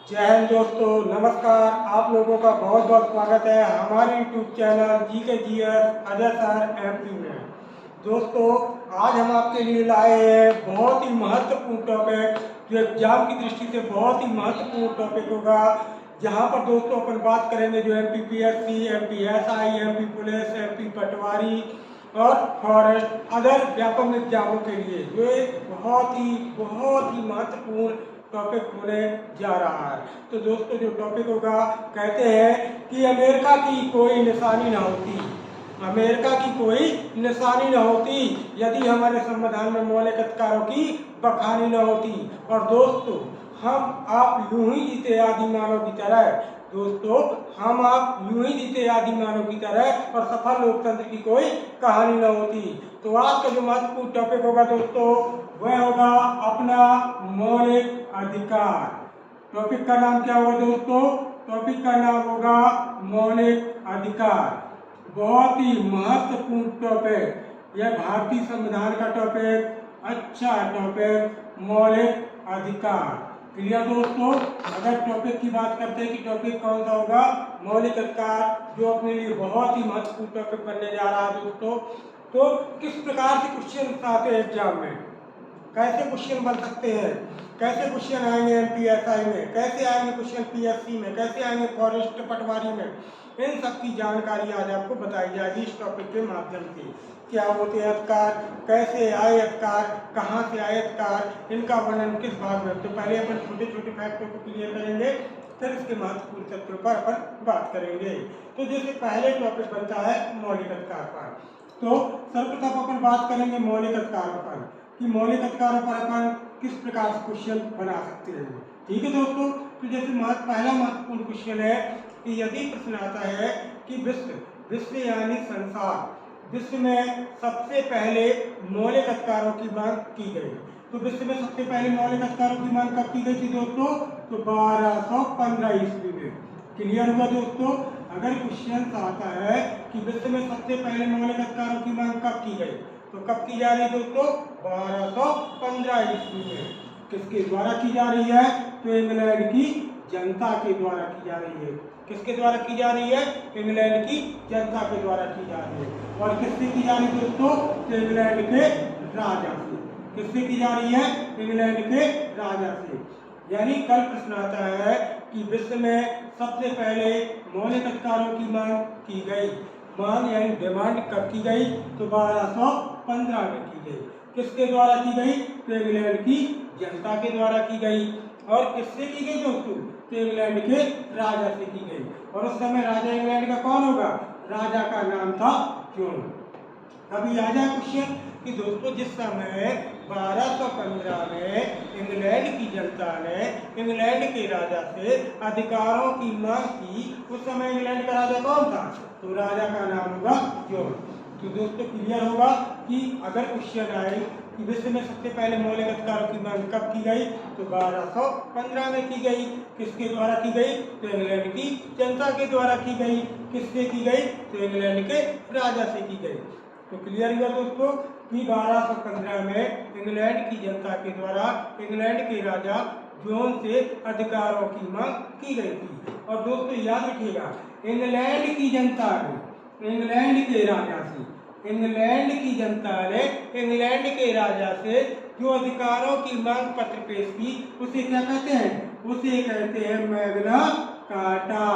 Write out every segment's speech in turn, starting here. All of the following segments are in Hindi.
जय हिंद दोस्तों, नमस्कार। आप लोगों का बहुत बहुत स्वागत है हमारे YouTube channel GK Ajay sir MP में। दोस्तों, आज हम आपके लिए लाए हैं बहुत ही महत्वपूर्ण टॉपिक, जो एग्जाम की दृष्टि से बहुत ही महत्वपूर्ण टॉपिक होगा। जहां पर दोस्तों अपन बात करेंगे जो MPPSC, MPSI, MP police, MP पटवारी और फॉरेस्ट अदर व्यापक एग्जामों के लिए जो एक बहुत ही महत्वपूर्ण टॉपिक होने जा रहा है। तो दोस्तों, जो टॉपिक होगा, कहते हैं कि अमेरिका की कोई निशानी ना होती, अमेरिका की कोई निशानी न होती यदि हमारे संविधान में मौलिक अधिकारों की बखानी न होती। और दोस्तों, हम आप यूं ही जीते आदि मानव की तरह, दोस्तों हम आप यूं ही जीते आदि मानव की तरह और सफल लोकतंत्र की कोई कहानी न होती। तो आज का जो महत्वपूर्ण टॉपिक होगा दोस्तों, वह होगा अपना मौलिक अधिकार। टॉपिक का नाम क्या होगा दोस्तों? टॉपिक का नाम होगा मौलिक अधिकार। बहुत ही महत्वपूर्ण टॉपिक, यह भारतीय संविधान का टॉपिक, अच्छा टॉपिक, मौलिक अधिकार। क्लियर दोस्तों? अगर टॉपिक की बात करते हैं कि टॉपिक कौन सा होगा, मौलिक अधिकार, जो अपने लिए बहुत ही महत्वपूर्ण टॉपिक बनने जा रहा है दोस्तों। तो किस प्रकार से क्वेश्चन आते हैं एग्जाम में, कैसे क्वेश्चन बन सकते हैं, कैसे क्वेश्चन आएंगे MPSI में, कैसे आएंगे क्वेश्चन PSC में, कैसे आएंगे फॉरेस्ट पटवारी में, इन सब की जानकारी आज आपको बताई जाएगी इस टॉपिक के माध्यम से। क्या होते हैं अधिकार, कैसे आए अधिकार, कहाँ से आए अधिकार, इनका वर्णन किस भाग में। तो पहले अपन छोटे छोटे फैक्टों को क्लियर करेंगे, फिर इसके महत्वपूर्ण तथ्यों पर अपन बात करेंगे। तो जैसे पहले टॉपिक बनता है मौलिक अधिकार पर, तो सर्वप्रथम अपन बात करेंगे मौलिक अधिकारों पर कि मौलिक अधिकारों पर अपन किस प्रकार से क्वेश्चन बना सकते हैं। ठीक है दोस्तों, तो जैसे पहला महत्वपूर्ण क्वेश्चन है कि यदि प्रश्न आता है कि विश्व यानी संसार, विश्व में सबसे पहले मौलिक अधिकारों की मांग की गई, तो विश्व में सबसे पहले मौलिक अधिकारों की मांग कब की गई थी दोस्तों? तो 1215 ईस्वी में। क्लियर हुआ दोस्तों? अगर क्वेश्चन आता है कि विश्व में सबसे पहले मौलिक अधिकारों की मांग कब की गई, तो कब की जा रही है दोस्तों? 1215 ईस्वी में। किसके द्वारा की जा रही है? तो इंग्लैंड की जनता के द्वारा की जा रही है। किसके द्वारा की जा रही है? इंग्लैंड की जनता के द्वारा की जा रही है। और किससे की जा रही है दोस्तों? तो इंग्लैंड के राजा से। किससे की जा रही है? इंग्लैंड के राजा से। यानी कल प्रश्न आता है कि विश्व में सबसे पहले मौलिक अधिकारों की मांग की गई, मांग यानी डिमांड कब की गई? तो 1215 में की गई। किसके द्वारा की गई? तो इंग्लैंड की जनता के द्वारा की गई। और किससे की गई दोस्तों? तो इंग्लैंड के राजा से की गई। और उस समय राजा इंग्लैंड का कौन होगा? राजा का नाम था जॉन। अभी आ जाए क्वेश्चन कि दोस्तों जिस समय 1215 में इंग्लैंड की जनता ने इंग्लैंड के राजा से अधिकारों की मांग की, उस समय इंग्लैंड का राजा कौन था? तो राजा का नाम होगा जॉन। तो दोस्तों क्लियर होगा कि अगर क्वेश्चन आए कि विश्व में सबसे पहले मौलिक अधिकारों की मांग कब की गई, तो 1215 में की गई। किसके द्वारा की गई? तो इंग्लैंड की जनता के द्वारा की गई। किससे की गई? तो इंग्लैंड के राजा से की गई। तो क्लियर हुआ दोस्तों कि 1215 में इंग्लैंड की जनता के द्वारा इंग्लैंड के राजा जॉन से अधिकारों की मांग की गई थी। और दोस्तों याद रखिएगा, इंग्लैंड की जनता ने इंग्लैंड के राजा से, इंग्लैंड की जनता ने इंग्लैंड के राजा से जो अधिकारों की मांग पत्र पेश की, उसे क्या कहते हैं? उसे कहते हैं मैग्ना कार्टा।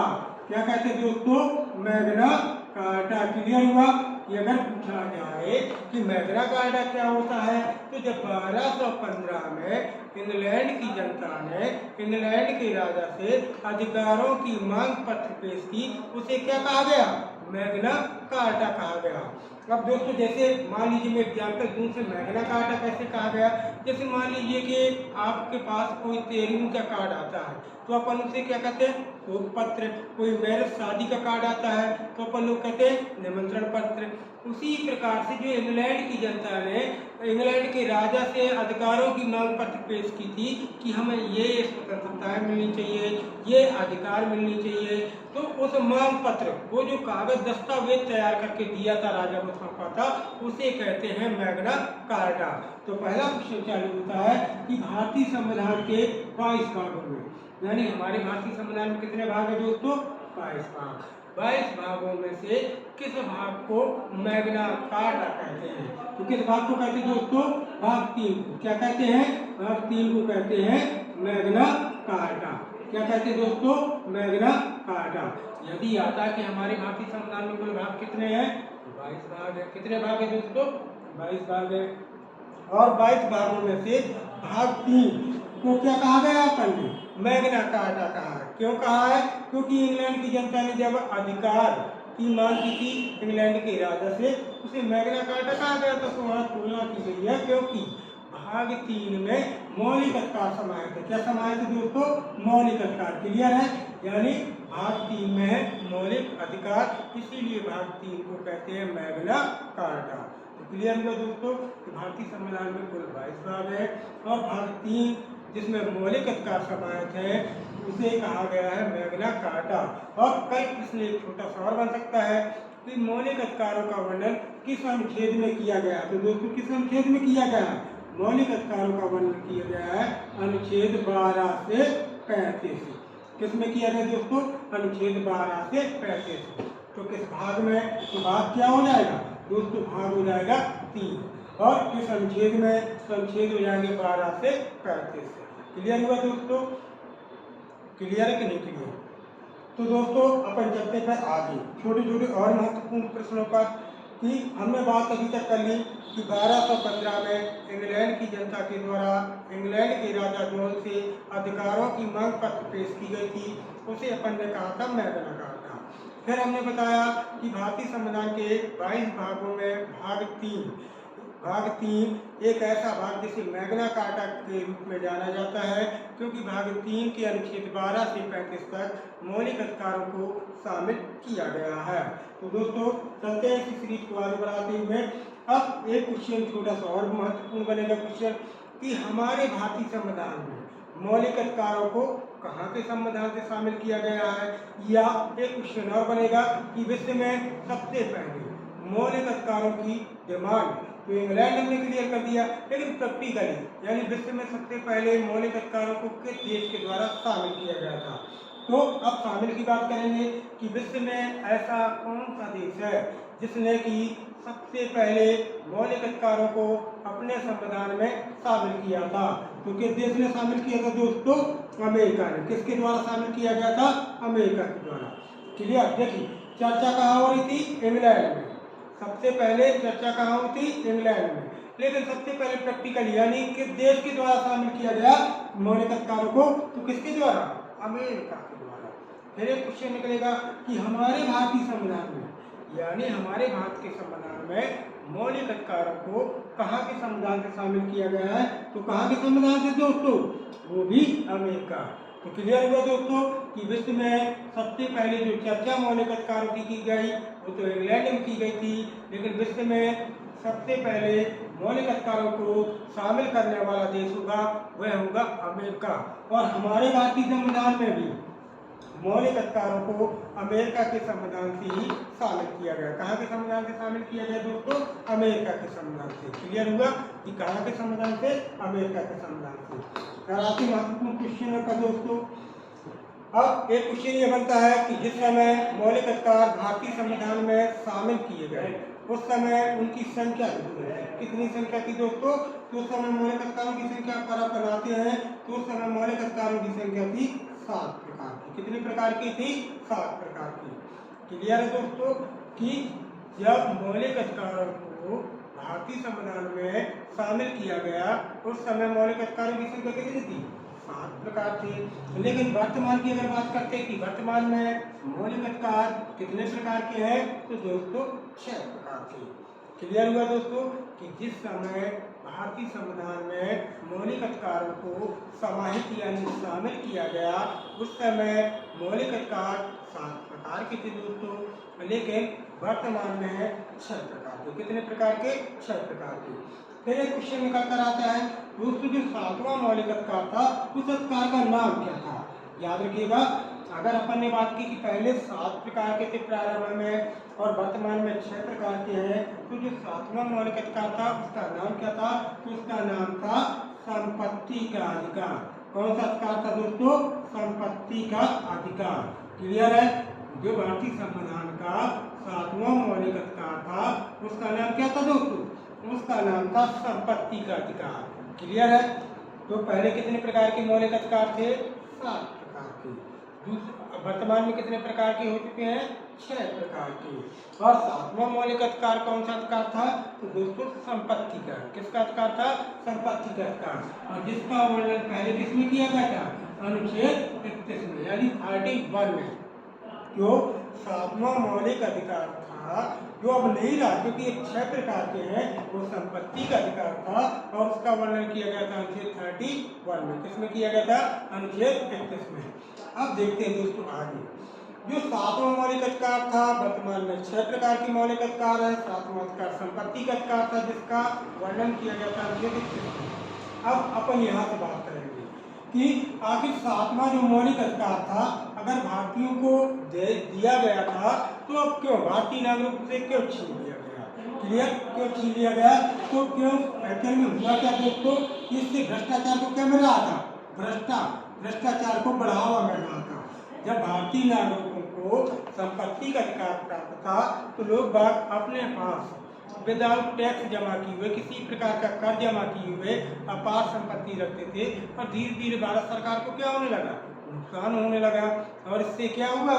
क्या कहते हैं दोस्तों? Magna carta. क्लियर हुआ कि अगर पूछा जाए कि मैग्ना कार्टा क्या होता है, तो जब 1215 में इंग्लैंड की जनता ने इंग्लैंड के राजा से अधिकारों की मांग पत्र पेश की, उसे क्या कहा गया? मैग्ना कार्टा कहा गया। अब दोस्तों जैसे मान लीजिए मैं एग्जाम्पल दूं से मैग्ना कार्टा कैसे कहा गया, जैसे मान लीजिए कि आपके पास कोई 13वीं का कार्ड आता है, तो अपन उसे क्या कहते हैं? भोग पत्र। कोई मैरिज शादी का कार्ड आता है, तो अपन लोग कहते हैं निमंत्रण पत्र। उसी प्रकार से जो इंग्लैंड की जनता ने इंग्लैंड के राजा से अधिकारों की मांग पत्र पेश की थी कि हमें ये स्वतंत्रताएं मिलनी चाहिए, ये अधिकार मिलनी चाहिए, तो उस मांग पत्र, वो जो कागज दस्तावेज तैयार करके दिया था राजा को सौंपा था उसे कहते हैं मैग्ना कार्टा। तो पहला क्वेश्चन चालू होता है कि भारतीय संविधान के 22 भागों में, यानी हमारे भारतीय संविधान में कितने भाग है दोस्तों? 22 भाग। 22 भागों में से किस भाग को मैग्ना कार्टा कहते हैं? तो किस भाग को कहते हैं दोस्तों? भाग 3 को। क्या कहते हैं? भाग 3 को कहते हैं मैग्ना कार्टा। क्या कहते हैं दोस्तों? Magna carta. यदि आता कि हमारे भारतीय संविधान में कुल भाग कितने हैं? 22 भाग है। कितने भाग है दोस्तों? 22 भाग है। और 22 भागों में से भाग 3 को क्या कहा गया अपन ने? मैग्ना कार्टा कहा है। क्यों कहा है? क्योंकि इंग्लैंड की जनता ने जब अधिकार की मांग की थी इंग्लैंड के राजा से, उसे मैग्ना कार्टा कहा गया था। तो वहाँ तुलना की गई है, क्योंकि भाग 3 में मौलिक अधिकार समाहित है। क्या समाहित है दोस्तों? मौलिक अधिकार। क्लियर है? यानी भाग 3 में है मौलिक अधिकार, इसीलिए भाग 3 को कहते हैं मैग्ना कार्टा। तो क्लियर हुआ दोस्तों कि भारतीय संविधान में कुल 22 भाग है और भाग 3 जिसमें मौलिक अधिकार समाहित है उसे कहा गया है मैग्ना कार्टा। और कई प्रश्न एक छोटा सा और बन सकता है कि मौलिक अधिकारों का वर्णन किस अनुच्छेद में किया गया? तो दोस्तों किस अनुच्छेद में किया गया है? मौलिक अधिकारों का वर्णन किया गया है अनुच्छेद 12 से 35। किस में किया गया दोस्तों? अनुच्छेद 12 से 35। तो किस भाग में? तो भाग क्या हो जाएगा दोस्तों? भाग हो जाएगा 3। और किस अनुच्छेद में? तो अनुच्छेद हो जाएंगे 12 से 35। क्लियर हुआ दोस्तों? क्लियर है कि नहीं क्लियर? तो दोस्तों अपन चलते हैं आगे छोटे छोटे और महत्वपूर्ण प्रश्नों पर। कि हमने बात अभी तक कर ली कि 1215 में इंग्लैंड की जनता के द्वारा इंग्लैंड के राजा जॉन से अधिकारों की मांग पत्र पेश की गई थी, उसे अपन ने कहा था मैग्ना कार्टा। फिर हमने बताया कि भारतीय संविधान के 22 भागों में भाग 3 एक ऐसा भाग जिसे मैग्ना कार्टा के रूप में जाना जाता है, क्योंकि भाग 3 के अनुच्छेद 12 से 35 तक मौलिक अधिकारों को शामिल किया गया है। तो दोस्तों चलते हैं इस सीरीज को आगे बढ़ाते हुए। अब एक क्वेश्चन छोटा सा और महत्वपूर्ण बनेगा क्वेश्चन कि हमारे भारतीय संविधान में मौलिक अधिकारों को कहाँ के संविधान से शामिल किया गया है? या एक क्वेश्चन और बनेगा कि विश्व में सबसे पहले मौलिक अधिकारों की डिमांड तो इंग्लैंड हमने क्लियर कर दिया, लेकिन प्रैक्टिकली यानी विश्व में सबसे पहले मौलिक अधिकारों को किस देश के द्वारा शामिल किया गया था? तो अब शामिल की बात करेंगे कि विश्व में ऐसा कौन सा देश है जिसने कि सबसे पहले मौलिक अधिकारों को अपने संविधान में शामिल किया था? तो किस देश ने शामिल किया था दोस्तों? अमेरिका ने। किसके द्वारा शामिल किया गया था? अमेरिका के द्वारा। क्लियर? देखिए चर्चा कहाँ हो रही थी? इंग्लैंड में। सबसे पहले चर्चा कहाँ हुई थी? इंग्लैंड में। लेकिन सबसे पहले प्रैक्टिकली यानी किस देश के द्वारा शामिल किया गया मौलिक अधिकारों को? तो किसके द्वारा? अमेरिका के द्वारा। फिर एक क्वेश्चन निकलेगा कि हमारे भारतीय संविधान में यानी हमारे भारत के संविधान में मौलिक अधिकारों को कहाँ के संविधान से शामिल किया गया है? तो कहाँ के संविधान से दोस्तों? वो भी अमेरिका। तो क्लियर हुआ दोस्तों कि विश्व में सबसे पहले जो चर्चा मौलिक अधिकारों की गई वो तो इंग्लैंड में की गई थी, लेकिन विश्व में सबसे पहले मौलिक अधिकारों को शामिल करने वाला देश होगा वह होगा अमेरिका। और हमारे भारतीय संविधान में भी मौलिक अधिकारों को अमेरिका के संविधान से ही शामिल किया गया। कहाँ के संविधान से शामिल किया गया दोस्तों? अमेरिका के संविधान से। क्लियर हुआ कि कहाँ के संविधान से? अमेरिका के संविधान से। कराची महत्वपूर्ण क्वेश्चन का दोस्तों। अब एक क्वेश्चन ये बनता है कि जिस समय मौलिक अधिकार भारतीय संविधान में शामिल किए गए उस समय उनकी संख्या कितनी संख्या थी दोस्तों? तो उस समय मौलिक अधिकारों की संख्या पर आप बनाते हैं तो उस समय मौलिक अधिकारों की संख्या थी 7 प्रकार की। कितने प्रकार की थी? 7 प्रकार की। क्लियर है दोस्तों कि जब मौलिक अधिकारों को भारतीय संविधान में शामिल किया गया उस समय मौलिक अधिकारों की संख्या कितनी थी? 7 प्रकार थे। लेकिन वर्तमान की अगर बात करते हैं कि वर्तमान में मौलिक अधिकार कितने प्रकार के हैं? तो दोस्तों 6 प्रकार के। क्लियर हुआ दोस्तों कि जिस समय भारतीय संविधान में मौलिक अधिकारों को समाहित यानी शामिल किया गया उस समय मौलिक अधिकार 7 प्रकार के थे दोस्तों, लेकिन वर्तमान में है 6 प्रकार के। कितने प्रकार के? 6 प्रकार के। फिर एक क्वेश्चन निकल कर आता है दोस्तों जो 7वां मौलिक अधिकार था उस अधिकार का नाम क्या था? याद रखिएगा अगर अपन ने बात की कि पहले 7 प्रकार के थे प्रारंभ में और वर्तमान में 6 प्रकार के हैं, तो जो 7वां मौलिक अधिकार था उसका नाम क्या था? तो उसका नाम था संपत्ति का अधिकार। कौन सा अधिकार था दोस्तों? संपत्ति का अधिकार। क्लियर है? जो भारतीय संविधान का 7वां मौलिक अधिकार था उसका नाम क्या था दोस्तों? उसका नाम था संपत्ति का अधिकार। क्लियर है? तो पहले कितने प्रकार के मौलिक अधिकार थे? 7 प्रकार के। वर्तमान में कितने प्रकार के हो चुके हैं? 6 प्रकार के। और 7वां मौलिक अधिकार कौन सा अधिकार था? तो दोस्तों संपत्ति का। किसका अधिकार था? संपत्ति का अधिकार। और जिसका वर्णन पहले किसमें किया गया था? अनुच्छेद 31 में, यानी 31 में। जो 7वां मौलिक अधिकार था, जो अब नहीं रहा क्योंकि ये 6 प्रकार के हैं, वो संपत्ति का अधिकार था और उसका वर्णन किया गया था अनुच्छेद 31 में। किसमें किया गया था? अनुच्छेद 31 में। अब देखते हैं दोस्तों आगे। जो 7वां मौलिक अधिकार था, वर्तमान में 6 प्रकार के मौलिक अधिकार है। 7वां अधिकार संपत्ति का अधिकार था जिसका वर्णन किया गया था अनुच्छेद 31 में। अब अपन यहाँ से बात करेंगे कि आखिर 7वां जो मौलिक अधिकार था अगर भारतीयों को दिया गया था तो अब क्यों भारतीय नागरिकों से क्यों छीन लिया गया? क्लियर? क्यों छीन लिया गया? तो क्यों एक्चुअल में हुआ क्या दोस्तों? इससे भ्रष्टाचार को क्या मिल रहा था? भ्रष्टाचार को बढ़ावा मिल रहा था। जब भारतीय नागरिकों को संपत्ति का अधिकार प्राप्त था तो लोग बाग अपने पास विदाउट टैक्स जमा किए हुए, किसी प्रकार का कर जमा किए हुए अपार संपत्ति रखते थे। और धीरे धीरे भारत सरकार को क्या होने लगा? नुकसान होने लगा। और इससे क्या हुआ?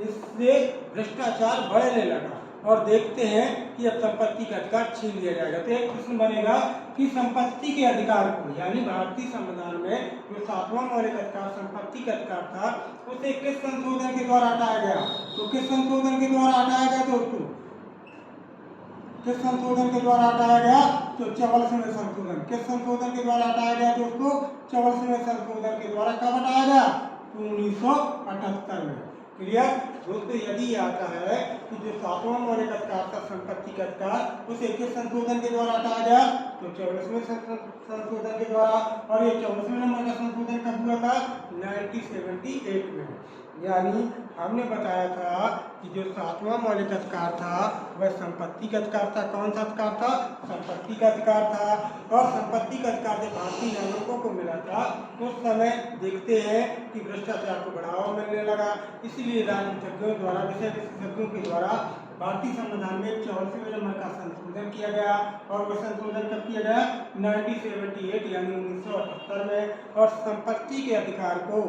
इससे भ्रष्टाचार बढ़ने लगा। और देखते हैं कि अब संपत्ति का अधिकार छीन लिया जाएगा। तो एक प्रश्न बनेगा कि संपत्ति के अधिकार को, यानी भारतीय संविधान में जो 7वां मौलिक अधिकार संपत्ति का अधिकार था, उसे किस संशोधन के द्वारा हटाया गया? तो किस संशोधन के द्वारा हटाया गया दोस्तों? किस संशोधन के द्वारा हटाया गया? तो 44वें संशोधन। किस संशोधन के द्वारा हटाया गया दोस्तों? 44वें संशोधन के द्वारा। कब हटाया गया? 1978 में। क्लियर दोस्तों? यदि आता है कि जो 7वां मौलिक अधिकार था संपत्ति का अधिकार, उसे किस संशोधन के द्वारा हटाया गया? तो 44वें संशोधन के द्वारा। और ये 44वें नंबर का संशोधन कब हुआ था? 1978 में। यानी हमने बताया था कि जो 7वां मौलिक अधिकार था वह संपत्ति का अधिकार था। कौन सा अधिकार था? संपत्ति का अधिकार था। और संपत्ति का अधिकार जब भारतीय नागरिकों को मिला था उस समय देखते हैं कि भ्रष्टाचार को बढ़ावा मिलने लगा। इसीलिए राजनीतिज्ञों द्वारा, विषय विशेषज्ञों के द्वारा भारतीय संविधान में 44वें नंबर का संशोधन किया गया। और वह संशोधन कब किया गया? 1978 यानी 1978 में। और संपत्ति के अधिकार को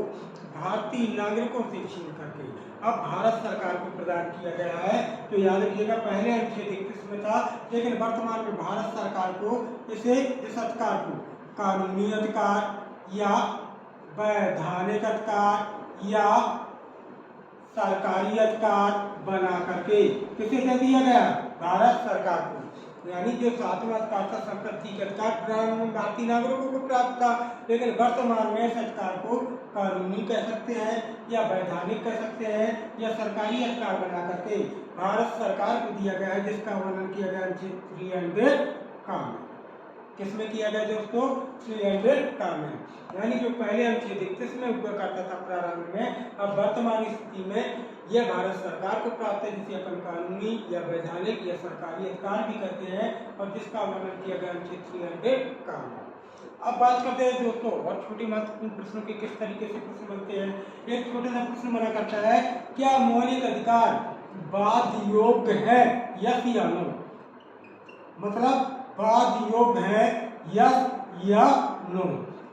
भारतीय नागरिकों से छीन करके अब भारत सरकार को प्रदान किया गया है। तो याद रखिएगा पहले अनुच्छेद 31 में था, लेकिन वर्तमान में भारत सरकार को इस अधिकार को कानूनी अधिकार या वैधानिक अधिकार या सरकारी अधिकार बना करके किसे दे दिया गया? भारत सरकार को। यानी जो 7वां अधिकार था संपत्ति का अधिकार भारतीय नागरिकों को प्राप्त था, लेकिन वर्तमान में इस अधिकार को कानूनी कह सकते हैं या वैधानिक कह सकते हैं या सरकारी अधिकार बना करके भारत सरकार को दिया गया है, जिसका वर्णन किया गया अनुच्छेद 300 का में। किसमें किया गया दोस्तों? 300 का में। यानी जो पहले अनुच्छेद 31 में हुआ करता था प्रारंभ में, अब वर्तमान स्थिति में यह भारत सरकार को प्राप्त है, जिसे अपन कानूनी या वैधानिक या सरकारी अधिकार भी कहते हैं और जिसका वर्णन किया गया अनुच्छेद 300 का में। अब बात करते हैं दोस्तों और छोटे महत्वपूर्ण प्रश्नों के किस तरीके से प्रश्न बनते हैं। एक छोटा सा प्रश्न बना करता है, क्या मौलिक अधिकार बाध्य योग्य है? यस या नो? मतलब बाध्य योग्य है यस या नो?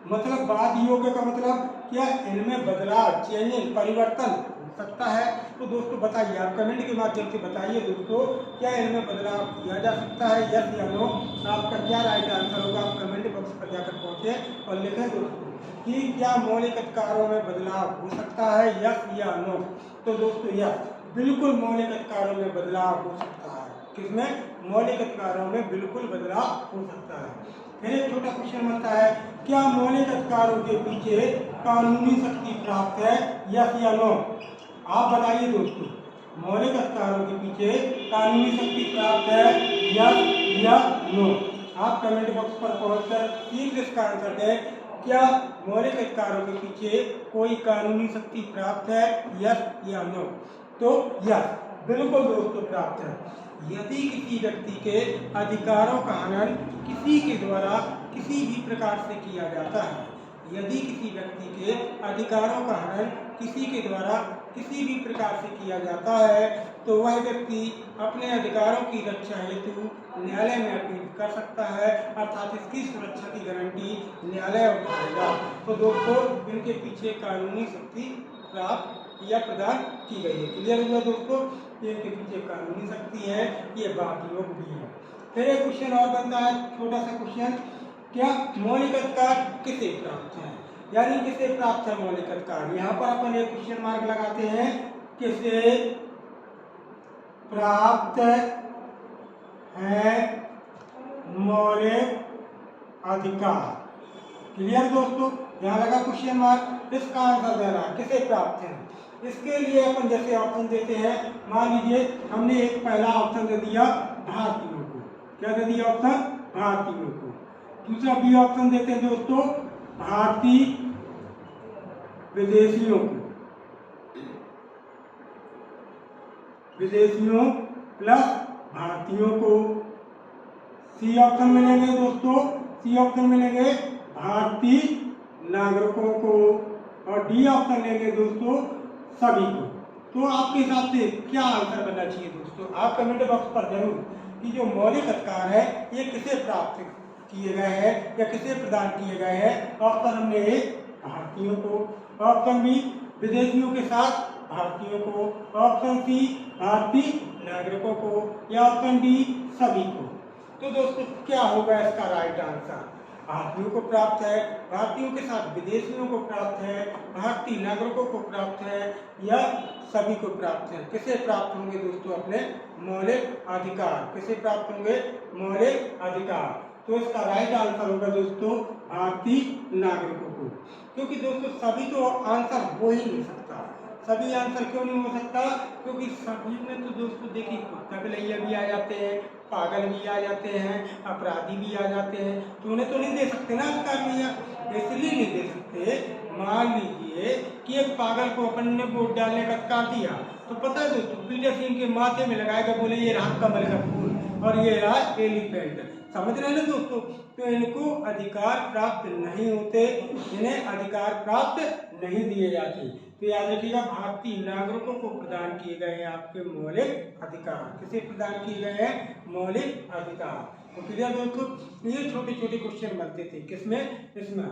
मतलब बाध्य योग्य का मतलब क्या इनमें बदलाव, चेंजिंग, परिवर्तन हो सकता है? तो दोस्तों बताइए, आप कमेंट के माध्यम से बताइए दोस्तों, क्या इनमें बदलाव किया जा सकता है? यस या नो? आपका क्या राइट आंसर होगा? आप कमेंट बॉक्स पर जाकर पहुंचे और लिखें दोस्तों कि क्या मौलिक अधिकारों में बदलाव हो सकता है? यस या नो? तो दोस्तों यस, बिल्कुल मौलिक अधिकारों में बदलाव हो सकता है। किसमें? मौलिक अधिकारों में बिल्कुल बदलाव हो सकता है। फिर एक छोटा क्वेश्चन बनता है, क्या मौलिक अधिकारों के पीछे कानूनी शक्ति प्राप्त है? यस या नो? आप बताइए दोस्तों, मौलिक अधिकारों के पीछे कानूनी शक्ति प्राप्त है? यस या नो? आप कमेंट बॉक्स पर पहुंचकर शीघ्र इसका आंसर दें। क्या मौलिक अधिकारों के पीछे कोई कानूनी शक्ति प्राप्त है, यस या नो? तो यस, बिल्कुल दोस्तों प्राप्त है। यदि किसी व्यक्ति के अधिकारों का हनन किसी के द्वारा किसी भी प्रकार से किया जाता है, यदि किसी व्यक्ति के अधिकारों का हनन किसी के द्वारा किसी भी प्रकार से किया जाता है, तो वह व्यक्ति अपने अधिकारों की रक्षा हेतु न्यायालय में अपील कर सकता है, अर्थात इसकी सुरक्षा की गारंटी न्यायालय उठाएगा। तो दोस्तों इनके पीछे कानूनी शक्ति प्राप्त या प्रदान की गई है। क्लियर हुआ दोस्तों? इनके पीछे कानूनी शक्ति है, ये बात योग भी है। फिर एक क्वेश्चन और बनता है, छोटा सा क्वेश्चन, क्या मौलिक अधिकार किसे प्राप्त है? यानी किसे प्राप्त है मौलिक अधिकार? यहाँ पर अपन एक क्वेश्चन मार्क लगाते हैं, किसे प्राप्त है मौलिक अधिकार? क्लियर दोस्तों? यहाँ लगा क्वेश्चन मार्क, इसका आंसर देना किसे प्राप्त है। इसके लिए अपन जैसे ऑप्शन देते हैं, मान लीजिए हमने एक पहला ऑप्शन दे दिया भारतीयों को। क्या दे दिया ऑप्शन? भारतीयों को। दूसरा बी ऑप्शन देते हैं दोस्तों भारतीय विदेशियों को, विदेशियों प्लस भारतीयों को। सी ऑप्शन मिलेंगे दोस्तों, सी ऑप्शन मिलेंगे भारतीय नागरिकों को, और डी ऑप्शन लेंगे दोस्तों सभी को। तो आपके हिसाब से क्या आंसर बनना चाहिए दोस्तों? आप कमेंट बॉक्स पर जरूर कि जो मौलिक अधिकार है ये किसे प्राप्त किए गए हैं या किसे प्रदान किए गए हैं। ऑप्शन हमने ए भारतीयों को, ऑप्शन बी विदेशियों के साथ भारतीयों को, ऑप्शन सी भारतीय नागरिकों को, या ऑप्शन डी सभी को। तो दोस्तों क्या होगा इसका राइट आंसर? भारतीयों को प्राप्त है, भारतीयों के साथ विदेशियों को प्राप्त है, भारतीय नागरिकों को प्राप्त है, या सभी को प्राप्त है। किसे प्राप्त होंगे दोस्तों? अपने मौलिक अधिकार। किसे प्राप्त होंगे? मौलिक अधिकार। तो इसका राइट आंसर होगा दोस्तों भारतीय नागरिकों को, क्योंकि दोस्तों सभी तो आंसर हो ही नहीं सकता। सभी आंसर क्यों नहीं हो सकता? क्योंकि सभी में तो दोस्तों देखिए कुत्ता बिलैया भी आ जाते हैं, पागल भी आ जाते हैं, अपराधी भी आ जाते हैं, तो उन्हें तो नहीं दे सकते ना अधिकार भैया। इसलिए नहीं दे सकते, मान लीजिए कि एक पागल को अपन ने वोट डालने का अधिकार दिया, तो पता है दोस्तों पीटर सिंह के माथे में लगाएगा, बोले ये रहा कमल का फूल और ये रहा एलिफेंट। समझ रहे हैं ना दोस्तों? तो इनको अधिकार प्राप्त नहीं होते, इन्हें अधिकार प्राप्त नहीं दिए जाते। तो याद रखिएगा भारतीय नागरिकों को प्रदान किए गए हैं आपके मौलिक अधिकार। किसे प्रदान किए गए हैं? मौलिक अधिकार। तो क्लियर दोस्तों? ये छोटे छोटे क्वेश्चन बनते थे किसमें? इसमें।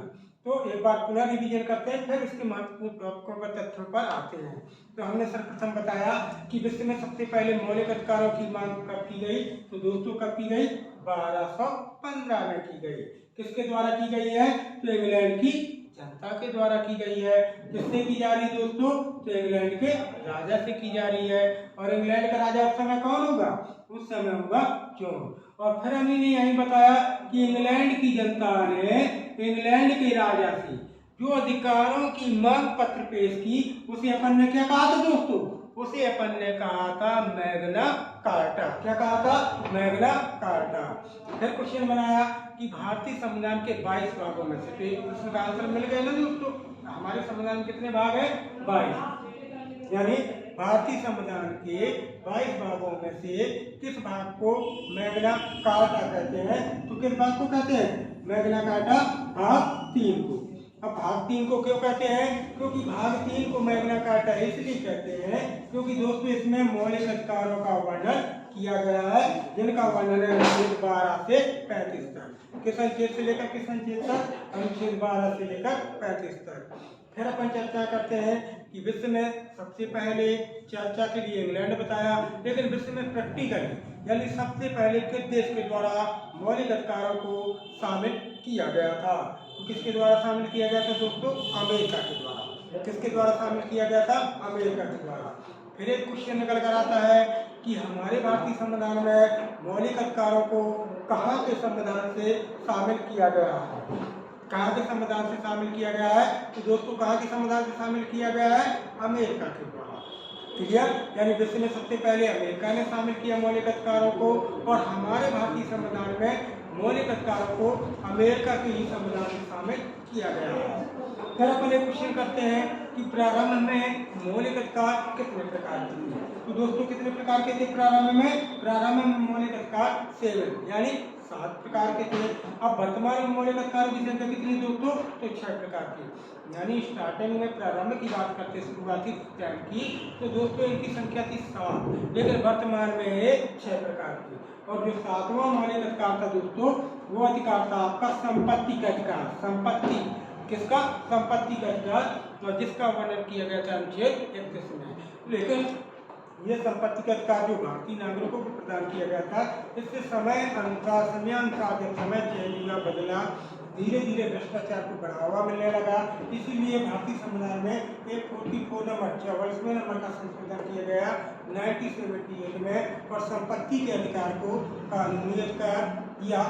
तो एक बार पुनः रिवीजन करते हैं, फिर इसके महत्वपूर्ण टॉपिकों पर तथ्यों पर आते हैं। तो हमने सर्वप्रथम बताया कि विश्व में सबसे पहले मौलिक अधिकारों की मांग कब की गई? तो दोस्तों कब की गई? 1215 में की गई। किसके द्वारा की गई है? तो इंग्लैंड की जनता के द्वारा की गई है। किससे की जा रही है दोस्तों? तो इंग्लैंड के राजा से की जा रही है। और इंग्लैंड का राजा उस समय कौन होगा? उस समय होगा जॉन। और फिर हमने यही बताया कि इंग्लैंड की जनता ने इंग्लैंड के राजा से जो अधिकारों की मांग पत्र पेश की, उसे अपन ने क्या कहा था दोस्तों? उसे अपन ने कहा था मैग्ना कार्टा। क्या कहा था? Magna carta. फिर क्वेश्चन बनाया कि भारतीय संविधान के 22 भागों में से, इसका आंसर मिल गया ना दोस्तों? हमारे संविधान में कितने भाग हैं? 22। यानी भारतीय संविधान के 22 भागों में से किस भाग को मैग्ना कार्टा कहते हैं? तो किस भाग को कहते हैं? मैग्ना कार्टा भाग 3 को। अब भाग 3 को क्यों कहते हैं? क्योंकि भाग 3 को मैग्ना कार्टा इसलिए कहते हैं क्योंकि दोस्तों इसमें मौलिक अधिकारों का वर्णन किया गया है, जिनका वर्णन है अनुच्छेद 12 से 35 तक। किस अनुच्छेद से लेकर किस अनुच्छेद तक? अनुच्छेद 12 से लेकर 35 तक। फिर अपन चर्चा करते हैं कि विश्व में सबसे पहले चर्चा के लिए इंग्लैंड बताया, लेकिन विश्व में प्रैक्टिकली यानी सबसे पहले किस देश के द्वारा मौलिक अधिकारों को शामिल किया गया था? तो किसके द्वारा शामिल किया गया था दोस्तों? अमेरिका के द्वारा। किसके द्वारा शामिल किया गया था? अमेरिका के द्वारा। फिर एक क्वेश्चन निकल कर आता है कि हमारे भारतीय संविधान में मौलिक अधिकारों को कहाँ के संविधान से शामिल किया गया है? कहाँ के संविधान से शामिल किया गया है? तो दोस्तों कहाँ के संविधान से शामिल किया गया है? अमेरिका के द्वारा। क्लियर? यानी विश्व में सबसे पहले अमेरिका ने शामिल किया मौलिक अधिकारों को, और हमारे भारतीय संविधान में मौलिक अधिकारों को अमेरिका के ही संविधान में शामिल किया गया है। फिर अपन एक क्वेश्चन करते हैं कि प्रारंभ में मौलिक अधिकार कितने प्रकार के थे। तो दोस्तों कितने प्रकार के थे प्रारंभ में? प्रारंभ में मौलिक अधिकार 7 यानी 7 प्रकार के थे। अब वर्तमान में मौलिक अधिकारों की संख्या कितनी दोस्तों? तो 6 प्रकार की। यानी स्टार्टिंग में प्रारंभ की बात करते शुरुआती टाइम की, तो दोस्तों इनकी संख्या थी 7, लेकिन वर्तमान में ये 6 प्रकार की। और जो 7वां मौलिक अधिकार था दोस्तों, वो अधिकार था आपका संपत्ति का अधिकार। संपत्ति किसका? संपत्ति का अधिकार, और जिसका वर्णन किया गया था अनुच्छेद 31 में। लेकिन ये संपत्ति का अधिकार जो भारतीय नागरिकों को प्रदान किया गया था, इससे समयानुसार जब समय चेंज हुआ, बदला, धीरे धीरे भ्रष्टाचार को बढ़ावा मिलने लगा। इसीलिए भारतीय संविधान में एक 44 नंबर 44वें नंबर का संशोधन किया गया 1978 में, और संपत्ति के अधिकार को कानूनी अधिकार या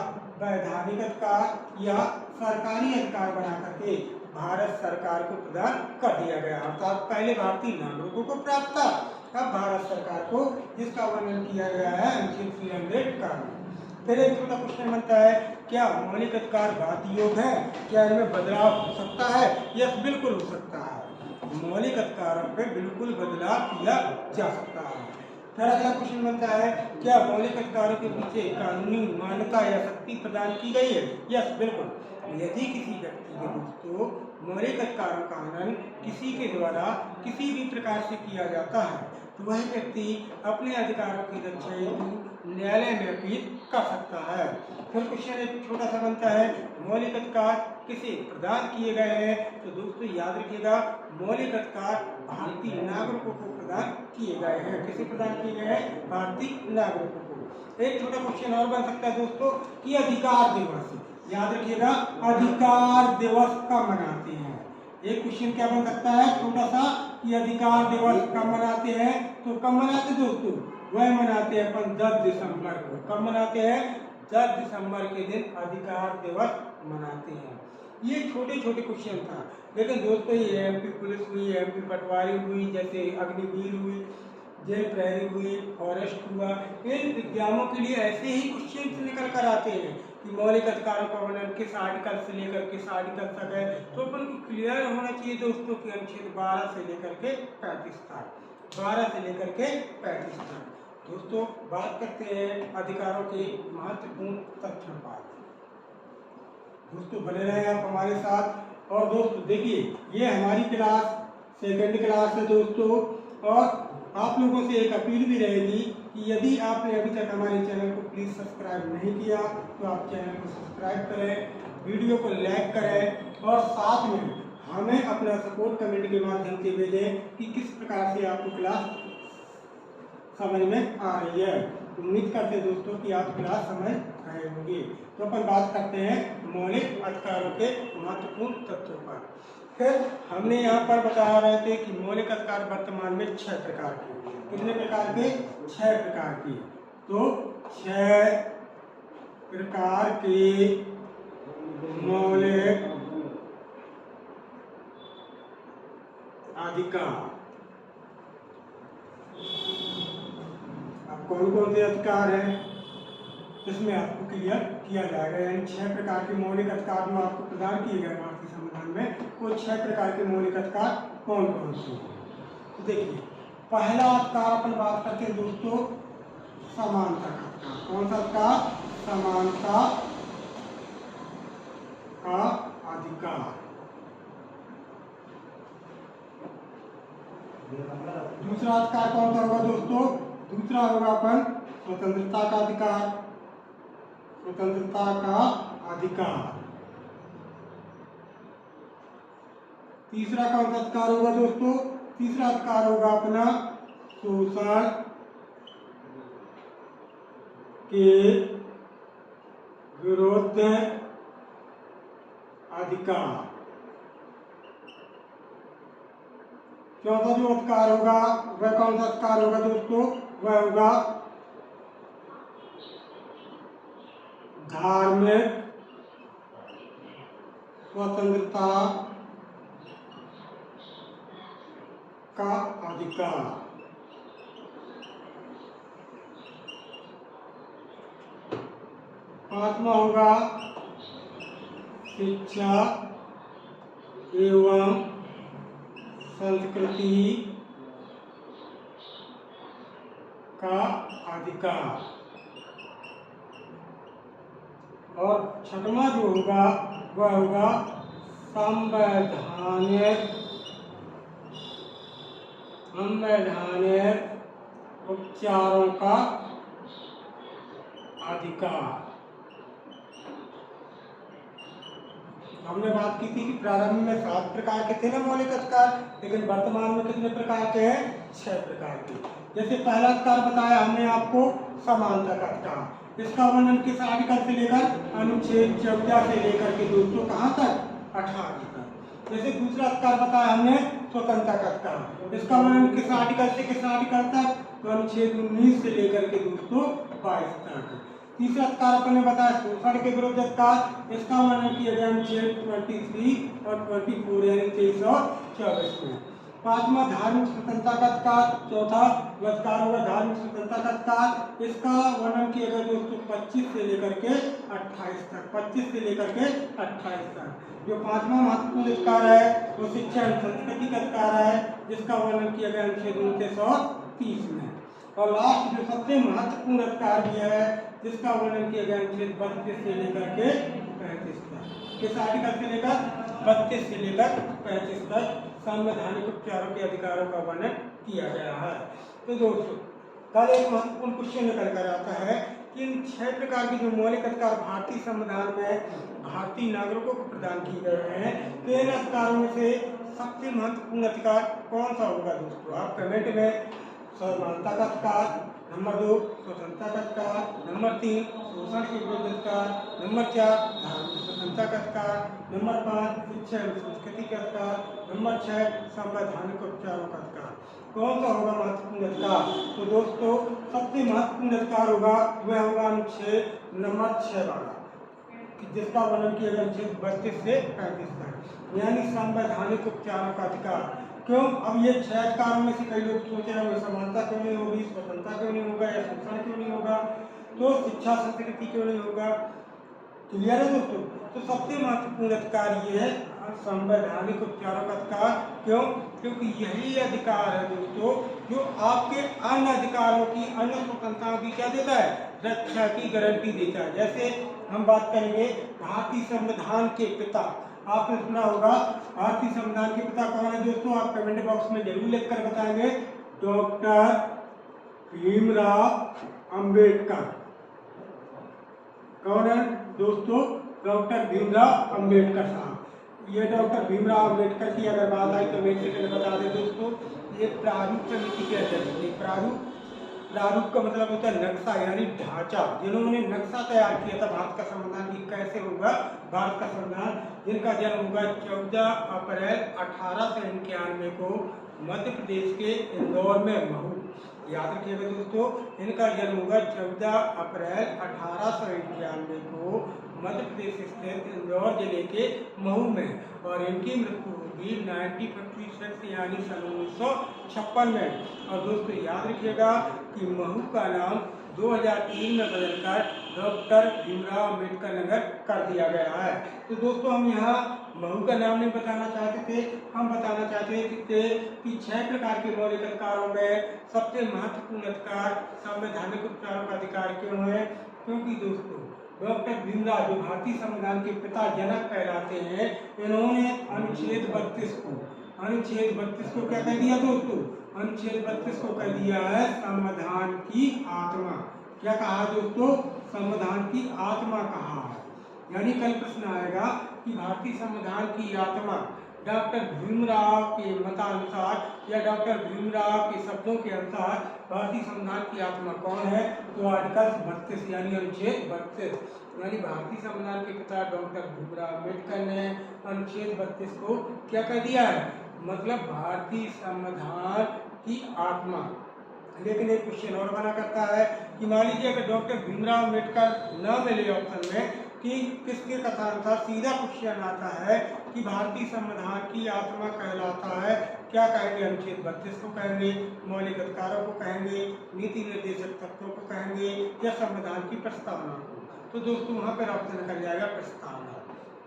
वैधानिक अधिकार या सरकारी अधिकार बना करके भारत सरकार को प्रदान कर दिया गया। अर्थात पहले भारतीय नागरिकों को प्राप्त था, अब भारत सरकार को, जिसका वर्णन किया गया है अनुच्छेद 300 का। फिर एक छोटा क्वेश्चन बनता है, क्या मौलिक अधिकार बात योग है? क्या इनमें बदलाव हो सकता है? यस, बिल्कुल हो सकता है। मौलिक अधिकारों पे बिल्कुल बदलाव किया जा सकता है। फिर अगला क्वेश्चन बनता है, क्या मौलिक अधिकारों के पीछे कानूनी मान्यता या शक्ति प्रदान की गई है? यस, बिल्कुल। यदि किसी व्यक्ति के दोस्तों मौलिक अधिकारों का हनन किसी के द्वारा किसी भी प्रकार से किया जाता है, तो वह व्यक्ति अपने अधिकारों की रक्षा हेतु न्यायालय में अपील कर सकता है। फिर क्वेश्चन एक छोटा सा बनता है, मौलिक अधिकार किसे प्रदान किए गए हैं? तो दोस्तों याद रखिएगा, मौलिक अधिकार भारतीय नागरिकों को प्रदान किए गए हैं। किसे प्रदान किए गए हैं? भारतीय नागरिकों को। एक छोटा क्वेश्चन और बन सकता है दोस्तों कि अधिकार दिवस, याद रखिएगा, अधिकार दिवस कब मनाते हैं? एक क्वेश्चन क्या बन सकता है छोटा सा कि अधिकार दिवस कब मनाते हैं? तो कब मनाते दोस्तों? वह मनाते हैं अपन 10 दिसंबर को। कब मनाते हैं? 10 दिसंबर के दिन अधिकार दिवस मनाते हैं। ये छोटे छोटे क्वेश्चन था, लेकिन दोस्तों ये एमपी पुलिस हुई, एमपी पटवारी हुई, जैसे अग्निवीर हुई, जेल प्रहरी हुई, फॉरेस्ट हुआ, इन एग्जामों के लिए ऐसे ही क्वेश्चन निकल कर आते हैं कि मौलिक अधिकारों का वर्णन किस आर्टिकल से लेकर किस आर्टिकल तक है। तो अपन को क्लियर होना चाहिए दोस्तों कि अनुच्छेद 12 से लेकर के 35 तक, 12 से लेकर के 35 तक। दोस्तों बात करते हैं अधिकारों के महत्वपूर्ण तथ्यों पर। दोस्तों बने रहे आप हमारे साथ। और दोस्तों देखिए, ये हमारी क्लास सेकंड क्लास है दोस्तों, और आप लोगों से एक अपील भी रहेगी कि यदि आपने अभी तक हमारे चैनल को प्लीज़ सब्सक्राइब नहीं किया तो आप चैनल को सब्सक्राइब करें, वीडियो को लाइक करें, और साथ में हमें अपना सपोर्ट कमेंट के माध्यम से भेजें कि किस प्रकार से आपको क्लास समझ में आ रही है। उम्मीद करते हैं दोस्तों कि आप क्लास समझ रहे होंगे। तो अपन बात करते हैं मौलिक अधिकारों के महत्वपूर्ण तथ्यों पर। फिर हमने यहाँ पर बता रहे थे कि मौलिक अधिकार वर्तमान में 6 प्रकार के। कितने प्रकार के? 6 प्रकार के। तो 6 प्रकार के मौलिक अधिकार। अब कौन कौन से अधिकार हैं इसमें आपको क्लियर किया जाएगा। यानी 6 प्रकार के मौलिक अधिकार जो आपको प्रदान किए गए भारतीय संविधान में, वो 6 प्रकार के मौलिक अधिकार कौन कौन से हैं? तो देखिए, पहला अधिकार अपन बात करते हैं दोस्तों समानता का अधिकार। कौन सा अधिकार? समानता का अधिकार। दूसरा अधिकार कौन सा होगा दोस्तों? दूसरा होगा अपन स्वतंत्रता का अधिकार। स्वतंत्रता का अधिकार। तीसरा कौन सा अधिकार होगा दोस्तों? तीसरा अधिकार होगा अपना शोषण के विरुद्ध अधिकार। चौथा जो अधिकार होगा वह कौन सा अधिकार होगा दोस्तों? वह होगा धार्मिक स्वतंत्रता का अधिकार। पांचवा होगा शिक्षा एवं संस्कृति का अधिकार। और छठवां जो होगा वह होगा संवैधानिक उपचारों का अधिकार। हमने बात की थी कि प्रारंभ में 7 प्रकार के थे ना मौलिक अधिकार, लेकिन वर्तमान में कितने प्रकार के हैं? 6 प्रकार के। जैसे पहला अधिकार बताया हमने आपको समानता का अधिकार। इसका वर्णन किस आर्टिकल से लेकर? अनुच्छेद 14 से लेकर के दोस्तों कहाँ तक? 18 तक। जैसे दूसरा अधिकार बताया हमने स्वतंत्रता का अधिकार। इसका वर्णन किस आर्टिकल से किस आर्टिकल तक? तो अनुच्छेद 19 से लेकर के दोस्तों 22 तक। तीसरा अधिकार अपन ने बताया शोषण के विरुद्ध अधिकार। इसका वर्णन किया गया अनुच्छेद 23 और 24 यानी 23 और 24 में। पांचवा धार्मिक स्वतंत्रता का अधिकार। चौथा अधिकार होगा धार्मिक स्वतंत्रता का अधिकार। इसका वर्णन किया गया दोस्तों 25 से लेकर के 28 तक। 25 से लेकर के 28 तक। जो पांचवा महत्वपूर्ण अधिकार है वो शिक्षा एवं संस्कृति का अधिकार है, जिसका वर्णन किया गया अनुच्छेद 29 और 30 में। और लास्ट जो सबसे महत्वपूर्ण अधिकार भी है, जिसका वर्णन किया गया अनुच्छेद 32 से लेकर के 35 तक। किस आर्टिकल से लेकर? 32 से लेकर 35 तक संवैधानिक उपचारों के अधिकारों का वर्णन किया गया है। तो दोस्तों कल एक महत्वपूर्ण क्वेश्चन निकल कर आता है कि इन 6 प्रकार के जो मौलिक अधिकार भारतीय संविधान में भारतीय नागरिकों को प्रदान किए गए हैं, तो इन अधिकारों में से सबसे महत्वपूर्ण अधिकार कौन सा होगा दोस्तों? आप कमेंट में समानता का अधिकार, नंबर 2 स्वतंत्रता का अधिकार, नंबर 3 शोषण के विरुद्ध अधिकार, नंबर 4 धार्मिक स्वतंत्रता का अधिकार, नंबर 5 शिक्षा एवं संस्कृति का अधिकार, नंबर 6 संवैधानिक उपचारों का अधिकार। कौन सा होगा महत्वपूर्ण अधिकार? तो दोस्तों सबसे महत्वपूर्ण अधिकार होगा वह होगा अनुच्छेद नंबर 6 वाला, जिसका वर्णन किया गया अनुच्छेद 32 से 35 तक, यानी संवैधानिक उपचारों का अधिकार। क्यों? अब ये 6 अधिकारों में से कई लोग सोच रहे होंगे समानता क्यों नहीं होगी, स्वतंत्रता क्यों नहीं होगा, या शोषण क्यों नहीं होगा, तो शिक्षा संस्कृति क्यों नहीं होगा? क्लियर है दोस्तों? तो सबसे महत्वपूर्ण अधिकार ये है संवैधानिक उपचारों का अधिकार। क्यों? क्योंकि यही अधिकार है दोस्तों जो आपके अन्य अधिकारों की, अन्य स्वतंत्रताओं की क्या देता है? रक्षा की गारंटी देता है। जैसे हम बात करेंगे भारतीय संविधान के पिता, आपने सुना होगा भारतीय संविधान के पिता कौन है दोस्तों? आप कमेंट बॉक्स में जरूर लिखकर बताएंगे। डॉक्टर भीमराव अंबेडकर। कौन है दोस्तों? डॉक्टर भीमराव अंबेडकर साहब। ये डॉक्टर भीमराव अंबेडकर की अगर बात आई तो मैं एक सेकंड बता दें दोस्तों, ये प्रारूप समिति के अध्यक्ष थे। प्रारूप का मतलब होता है नक्शा यानी ढांचा। जिन्होंने नक्शा तैयार किया था भारत का संविधान की कैसे होगा भारत का संविधान, जिनका जन्म होगा 14 अप्रैल 1891 को मध्य प्रदेश के इंदौर में महू। याद रखिएगा दोस्तों, इनका जन्म होगा 14 अप्रैल 1891 को मध्य प्रदेश स्थित इंदौर जिले के महू में, और इनकी मृत्यु होगी 1956 यानी सन 1956 में। और दोस्तों याद रखिएगा कि महू का नाम 2003 में बदलकर डॉक्टर भीमराव अंबेडकर नगर कर दिया गया है। तो दोस्तों हम यहाँ महू का नाम नहीं बताना चाहते थे, हम बताना चाहते थे कि 6 प्रकार के मौलिक अधिकारों में सबसे महत्वपूर्ण अधिकार संवैधानिक उपचारों का अधिकार क्यों है? क्योंकि दोस्तों डॉक्टर भीमराव जो भारतीय संविधान के पिता जनक कहलाते हैं, इन्होंने अनुच्छेद 32 को क्या कह दिया दोस्तों? अनुच्छेद 32 को कह दिया है संविधान की आत्मा। क्या कहा है दोस्तों? संविधान की आत्मा कहा है। यानी कल प्रश्न आएगा कि भारतीय संविधान की आत्मा डॉक्टर भीमराव के मतानुसार या डॉक्टर भीमराव के शब्दों के अनुसार भारतीय संविधान की आत्मा कौन है? तो आर्टिकल 32 यानी अनुच्छेद 32, यानी भारतीय संविधान के पिता डॉक्टर भीमराव अम्बेडकर ने अनुच्छेद 32 को क्या कह दिया है? मतलब भारतीय संविधान की आत्मा। लेकिन एक क्वेश्चन और बना करता है कि मान लीजिए अगर डॉक्टर भीमराव अम्बेडकर न मिले ऑप्शन में कि किसके कथानुसार, सीधा क्वेश्चन आता है कि भारतीय संविधान की आत्मा कहलाता है, क्या कहेंगे? अनुच्छेद 32 को कहेंगे, मौलिक अधिकारों को कहेंगे, नीति निर्देशक तत्वों को कहेंगे, या संविधान की प्रस्तावना को? तो दोस्तों वहां पर ऑप्शन निकल जाएगा प्रस्तावना।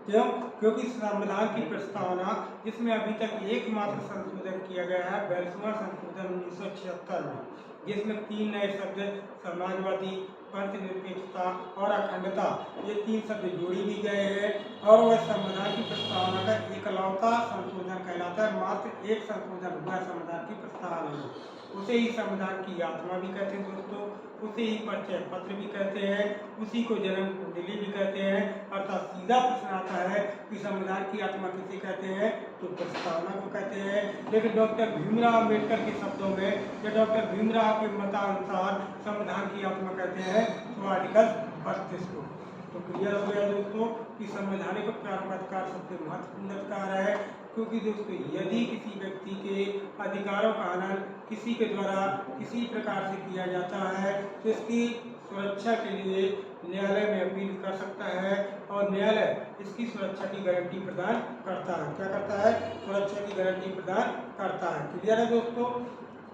क्यों? क्योंकि संविधान की प्रस्तावना जिसमें अभी तक एकमात्र संशोधन किया गया है 42वां संशोधन 1976 में, जिसमें 3 नए शब्द समाजवादी, पंथनिरपेक्षता और अखंडता, ये 3 शब्द जोड़ी भी गए हैं। और वह संविधान की प्रस्तावना का एकलौता संशोधन कहलाता है। मात्र एक संशोधन हुआ संविधान की प्रस्तावना में, उसे ही संविधान की आत्मा भी कहते हैं दोस्तों, उसे ही परिचय पत्र भी कहते हैं, उसी को जन्म कुंडली भी कहते हैं। अर्थात सीधा प्रश्न आता है कि संविधान की आत्मा किसे कहते हैं, तो प्रस्तावना को कहते हैं। लेकिन डॉक्टर भीमराव अम्बेडकर के शब्दों में या डॉक्टर भीमराव के मतानुसार संविधान की आत्मा कहते हैं तो आर्टिकल 32 को। तो क्लियर हो गया दोस्तों कि संवैधानिक उपचार का अधिकार सबसे महत्वपूर्ण अधिकार है, क्योंकि दोस्तों यदि किसी व्यक्ति के अधिकारों का हनन किसी के द्वारा किसी प्रकार से किया जाता है तो इसकी सुरक्षा के लिए न्यायालय में अपील कर सकता है और न्यायालय इसकी सुरक्षा की गारंटी प्रदान करता है। क्या करता है? सुरक्षा की गारंटी प्रदान करता है। क्लियर है दोस्तों?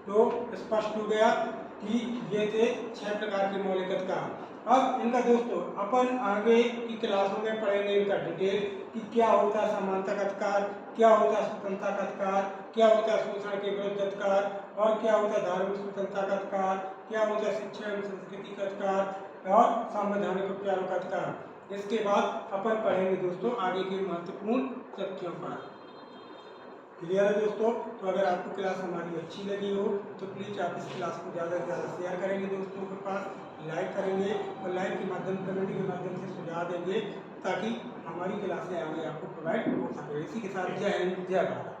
तो स्पष्ट हो गया कि ये थे 6 प्रकार के मौलिक अधिकार। अब इनका दोस्तों अपन आगे की क्लासों में पढ़ेंगे इनका डिटेल कि क्या होता है समानता का अधिकार, क्या होता है स्वतंत्रता का अधिकार, क्या होता है शोषण के विरुद्ध अधिकार, और क्या होता है धार्मिक स्वतंत्रता का अधिकार, क्या होता है शिक्षा एवं संस्कृति का अधिकार और संवैधानिक उपचारों का अधिकार। इसके बाद अपन पढ़ेंगे दोस्तों आगे के महत्वपूर्ण तथ्यों पर। क्लियर है दोस्तों? तो अगर आपको क्लास हमारी अच्छी लगी हो तो प्लीज़ आप इस क्लास को ज़्यादा से ज़्यादा शेयर करेंगे दोस्तों के पास, लाइक करेंगे और लाइक के माध्यम कमेंट के माध्यम से सुझाव देंगे ताकि हमारी क्लासें आगे आपको प्रोवाइड हो सके। इसी के साथ जय हिंद, जय भारत।